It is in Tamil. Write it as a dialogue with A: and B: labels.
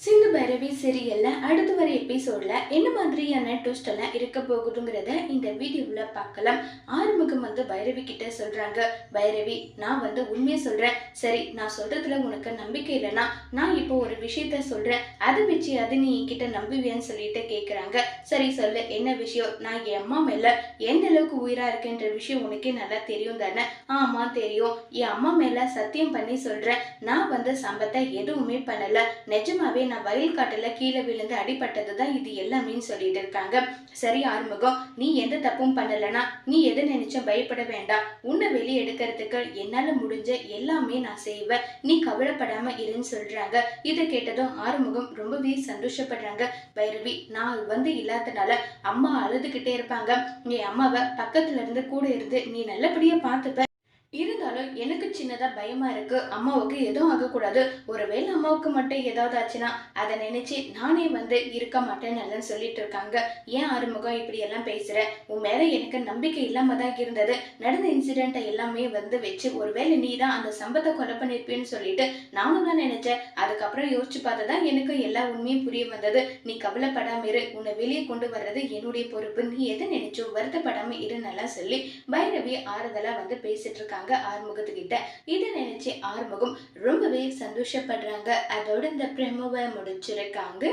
A: சிந்து பைரவி சீரியல்ல அடுத்து வர எபிசோட்ல என்ன மாதிரியான ட்விஸ்ட் எல்லாம் இருக்க போகுதுங்கிறத இந்த வீடியோவில் பார்க்கலாம். ஆறுமுகம் பைரவி கிட்ட சொல்றாங்க, பைரவி நான் உண்மையை சொல்றேன், சரி நான் சொல்றதுல உனக்கு நம்பிக்கை இல்லைன்னா நான் இப்போ ஒரு விஷயத்த சொல்றேன், அதை வச்சு அது நீ என்கிட்ட நம்புவியான்னு சொல்லிட்டு கேட்குறாங்க. சரி சொல்லு, என்ன விஷயம்? நான் என் அம்மா மேல எந்த அளவுக்கு உயிரா இருக்குன்ற விஷயம் உனக்கே நல்லா தெரியும் தானே? ஆமா தெரியும். என் அம்மா மேல சத்தியம் பண்ணி சொல்றேன், நான் சம்பத்தை எதுவுமே பண்ணல, நிஜமாவே நான் வயல் காட்டுல கீழே விழுந்து அடிபட்டதுதான் இது எல்லாமே சொல்லிட்டு இருக்காங்க. சரி ஆறுமுகம், நீ எந்த தப்பும் பண்ணலனா நீ எதை நினைச்சும் பயப்பட வேண்டாம், உன்னை வெளியே எடுக்கிறதுக்கு என்னால முடிஞ்ச எல்லாமே நான் செய்வேன், நீ கவலைப்படாம இருன்னு சொல்றாங்க. இதை கேட்டதும் ஆறுமுகம் ரொம்பவே சந்தோஷப்படுறாங்க. பைரவி நான் இல்லாதனால அம்மா அழுதுகிட்டே இருப்பாங்க, என் அம்மாவை பக்கத்துல இருந்து கூட இருந்து நீ நல்லபடியா பார்த்துப்ப, இருந்தாலும் எனக்கு சின்னதா பயமா இருக்கு, அம்மாவுக்கு எதுவும் ஆகக்கூடாது, ஒருவேளை அம்மாவுக்கு மட்டும் ஏதாவது ஆச்சுன்னா அதை நினைச்சு நானே இருக்க மாட்டேன்னு சொல்லிட்டு இருக்காங்க. ஏன் ஆறுமுகம் இப்படி எல்லாம் பேசுற? உன் மேல எனக்கு நம்பிக்கை இல்லாம தான் இருந்தது, நடந்த இன்சிடென்ட்டை எல்லாமே வச்சு ஒருவேளை நீ தான் அந்த சம்பத்தை கொலை பண்ணிருப்பேன்னு சொல்லிட்டு நானும் தான் நினைச்சேன். அதுக்கப்புறம் யோசிச்சு பார்த்ததான் எனக்கு எல்லா உண்மையும் புரிய வந்தது. நீ கவலைப்படாம இரு, உன்னை வெளியே கொண்டு வர்றது என்னுடைய பொறுப்பு, நீ எதை நினைச்சோ வருத்தப்படாம இருன்னெல்லாம் சொல்லி பைரவி ஆறுதலா பேசிட்டு இருக்காங்க ஆறுமுகத்துக்கிட்ட. இதை நினைச்சு ஆறுமுகம் ரொம்பவே சந்தோஷப்படுறாங்க. அதோட இந்த பிரமோவை முடிச்சிருக்காங்க.